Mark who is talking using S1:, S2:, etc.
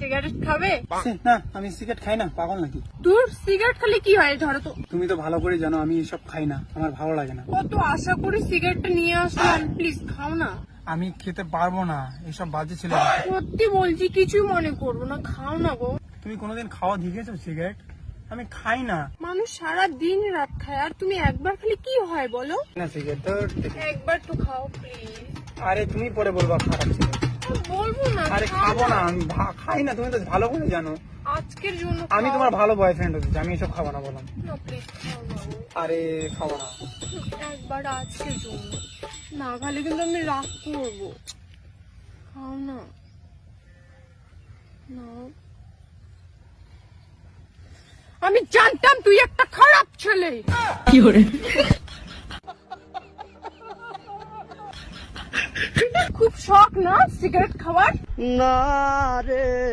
S1: Cigarette খাবে?
S2: না, আমি সিগারেট খাই না, পাগল নাকি?
S1: দূর, সিগারেট খেলে কি হয়? ধরো তো।
S2: তুমি তো ভালো করে জানো আমি এসব খাই না, আমার ভালো লাগে না।
S1: কত আশা করে সিগারেটটা নিয়ে আসলাম, প্লিজ খাও না।
S2: আমি খেতে পারবো না, এসব বাজে ছিল।
S1: সত্যি বলছি, কিছু মনে করবো না, খাও না গো।
S2: তুমি কোনোদিন খাওয়া দিয়েছো সিগারেট? আমি খাই না।
S1: মানুষ সারা দিন রাত খায়, আর তুমি একবার খেলে কি হয় বলো?
S2: না সিগারেট তো
S1: একবার তো খাও প্লিজ।
S2: আরে তুমি পরে বলবা খারাপ ছিল।
S1: বলবো না,
S2: আরে খাবো না, আমি খাই না, তুমি তো ভালো করে জানো।
S1: আজকের জন্য
S2: আমি তোমার ভালো বয়ফ্রেন্ড হচ্ছি, আমি এসব খাবো না বললাম।
S1: প্লিজ খাও না গো।
S2: আরে খাবো না।
S1: একবার আজকের জন্য, না খালে কিন্তু আমি রাগ করবো। খাও না। আমি জানতাম তুই একটা খারাপ ছেলে। খুব শখ না সিগারেট খাওয়ার?
S3: না রে।